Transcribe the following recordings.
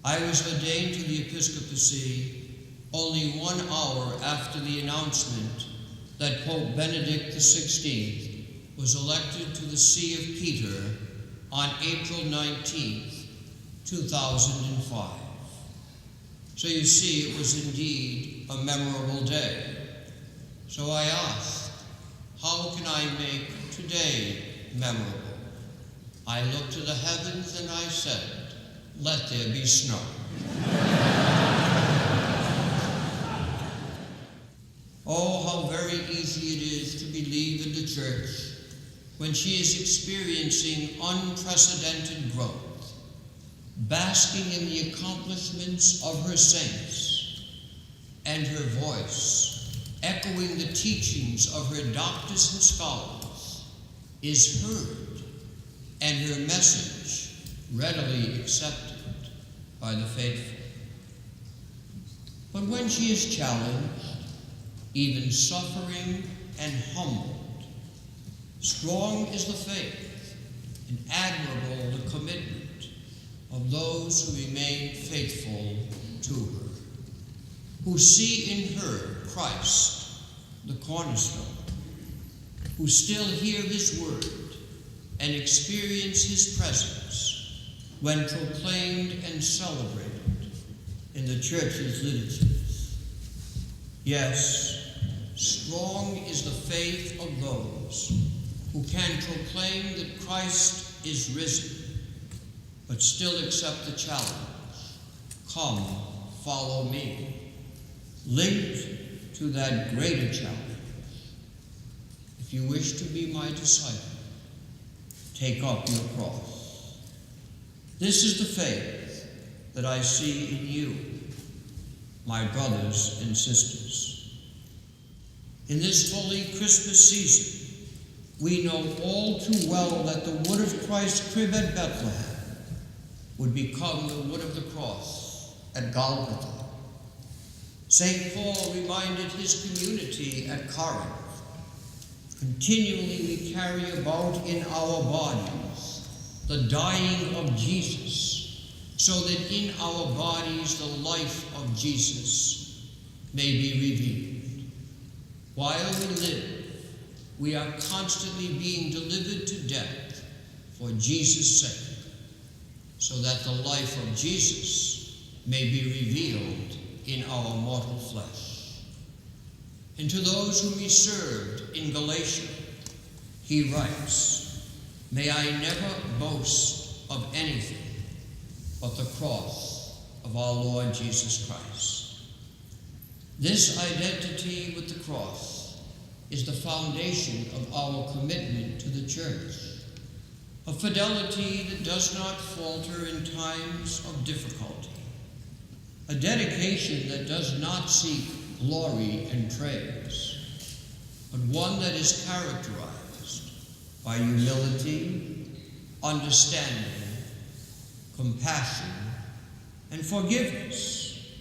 I was ordained to the episcopacy only 1 hour after the announcement that Pope Benedict XVI was elected to the See of Peter on April 19th, 2005. So you see, it was indeed a memorable day. So I asked, how can I make today memorable? I looked to the heavens and I said, let there be snow. Oh, how very easy it is to believe in the church when she is experiencing unprecedented growth, basking in the accomplishments of her saints, and her voice, echoing the teachings of her doctors and scholars, is heard, and her message readily accepted by the faithful. But when she is challenged, even suffering and humbled, strong is the faith and admirable the commitment of those who remain faithful to her, who see in her Christ, the cornerstone, who still hear his word and experience his presence when proclaimed and celebrated in the church's liturgies. Yes, strong is the faith of those who can proclaim that Christ is risen, but still accept the challenge, come, follow me, linked to that greater challenge. If you wish to be my disciple, take up your cross. This is the faith that I see in you, my brothers and sisters. In this holy Christmas season, we know all too well that the wood of Christ's crib at Bethlehem would become the wood of the cross at Golgotha. St. Paul reminded his community at Corinth, continually we carry about in our bodies the dying of Jesus, so that in our bodies the life of Jesus may be revealed. While we live, we are constantly being delivered to death for Jesus' sake, so that the life of Jesus may be revealed in our mortal flesh. And to those whom he served in Galatia, he writes, may I never boast of anything but the cross of our Lord Jesus Christ. This identity with the cross is the foundation of our commitment to the church, a fidelity that does not falter in times of difficulty, a dedication that does not seek glory and praise, but one that is characterized by humility, understanding, compassion, and forgiveness.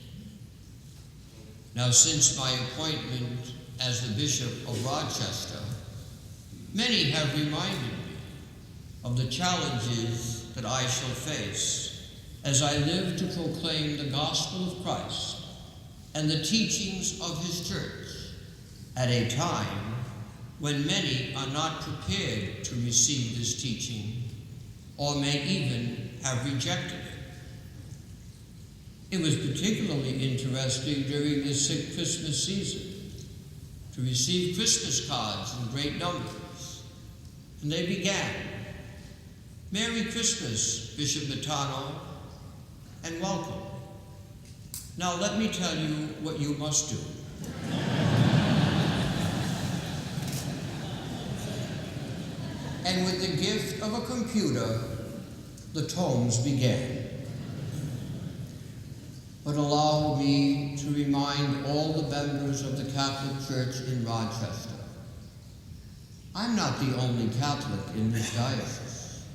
Now, since my appointment as the Bishop of Rochester, many have reminded me of the challenges that I shall face as I live to proclaim the gospel of Christ and the teachings of his church at a time when many are not prepared to receive this teaching or may even have rejected it. It was particularly interesting during this Christmas season to receive Christmas cards in great numbers. And they began, Merry Christmas, Bishop Matano, and welcome. Now let me tell you what you must do. And with the gift of a computer, the tomes began. But allow me to remind all the members of the Catholic Church in Rochester, I'm not the only Catholic in this diocese.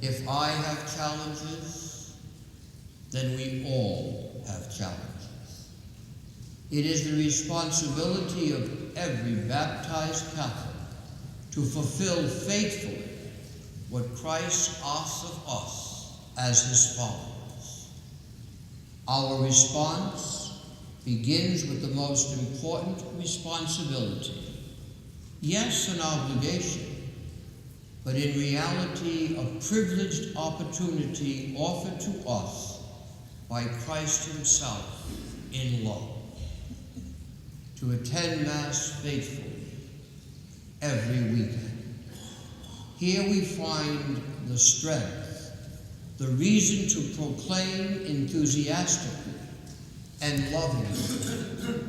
If I have challenges, then we all have challenges. It is the responsibility of every baptized Catholic to fulfill faithfully what Christ asks of us as his followers. Our response begins with the most important responsibility. Yes, an obligation, but in reality a privileged opportunity offered to us by Christ himself in love. To attend Mass faithfully every weekend. Here we find the strength, the reason to proclaim enthusiastically and lovingly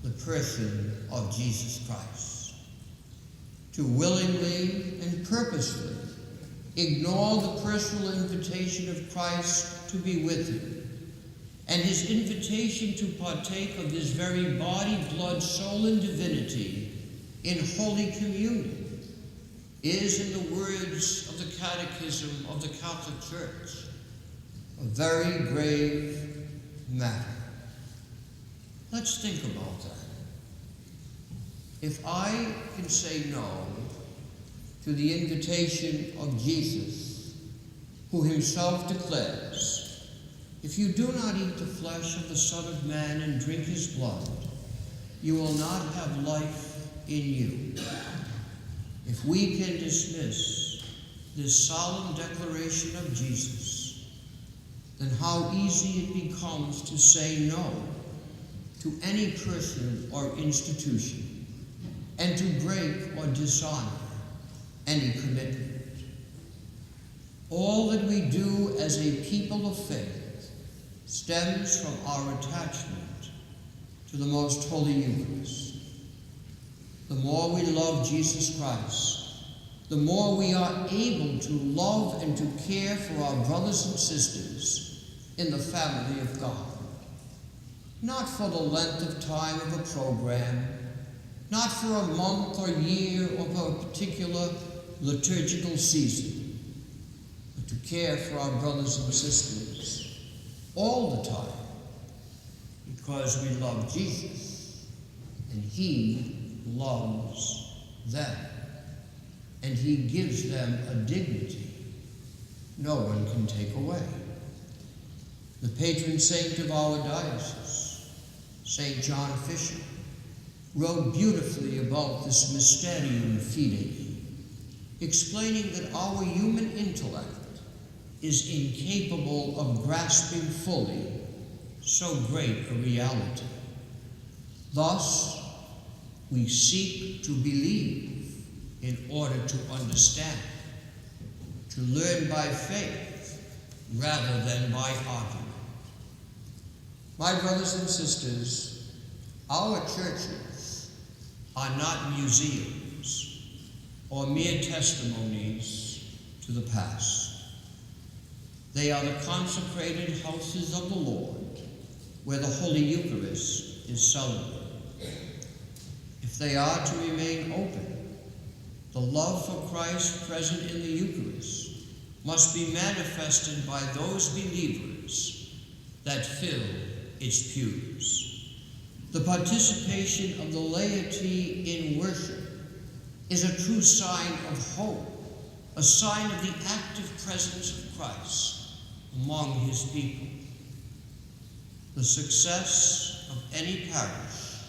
the person of Jesus Christ. To willingly and purposefully ignore the personal invitation of Christ to be with him, and his invitation to partake of his very body, blood, soul, and divinity in Holy Communion is, in the words of the Catechism of the Catholic Church, a very grave matter. Let's think about that. If I can say no to the invitation of Jesus, who himself declares, "If you do not eat the flesh of the Son of Man and drink his blood, you will not have life in you." If we can dismiss this solemn declaration of Jesus, then how easy it becomes to say no to any person or institution, and to break or dishonor any commitment. All that we do as a people of faith stems from our attachment to the Most Holy Eucharist. The more we love Jesus Christ, the more we are able to love and to care for our brothers and sisters in the family of God. Not for the length of time of a program, not for a month or year or for a particular liturgical season, but to care for our brothers and sisters all the time, because we love Jesus and he loves them, and he gives them a dignity no one can take away. The patron saint of our diocese, St. John Fisher, wrote beautifully about this mysterium fidei, explaining that our human intellect is incapable of grasping fully so great a reality. Thus, we seek to believe in order to understand, to learn by faith rather than by argument. My brothers and sisters, our churches are not museums or mere testimonies to the past. They are the consecrated houses of the Lord, where the Holy Eucharist is celebrated. If they are to remain open, the love for Christ present in the Eucharist must be manifested by those believers that fill its pews. The participation of the laity in worship is a true sign of hope, a sign of the active presence of Christ among his people. The success of any parish,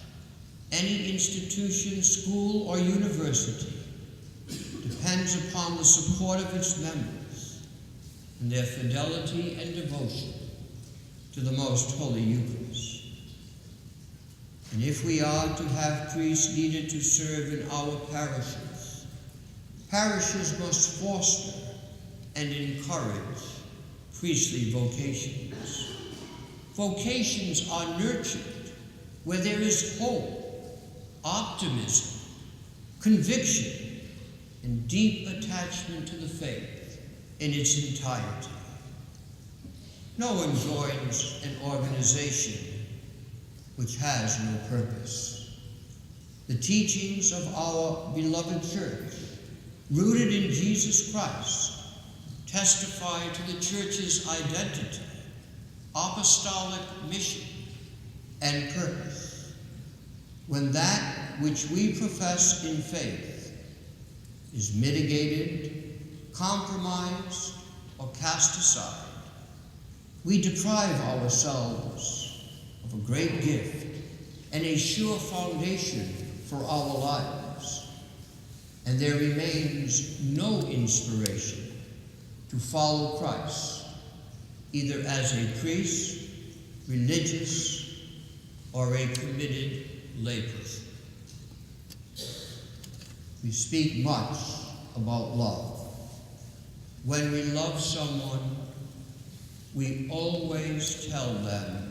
any institution, school, or university depends upon the support of its members and their fidelity and devotion to the Most Holy Eucharist. And if we are to have priests needed to serve in our parishes, parishes must foster and encourage priestly vocations. Vocations are nurtured where there is hope, optimism, conviction, and deep attachment to the faith in its entirety. No one joins an organization which has no purpose. The teachings of our beloved church, rooted in Jesus Christ, testify to the church's identity, apostolic mission, and purpose. When that which we profess in faith is mitigated, compromised, or cast aside, we deprive ourselves of a great gift and a sure foundation for our lives, and there remains no inspiration to follow Christ, either as a priest, religious, or a committed layperson. We speak much about love. When we love someone, we always tell them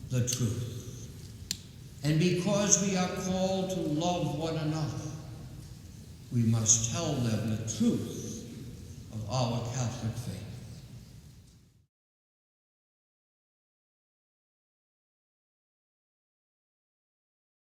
the truth. And because we are called to love one another, we must tell them the truth of our Catholic faith.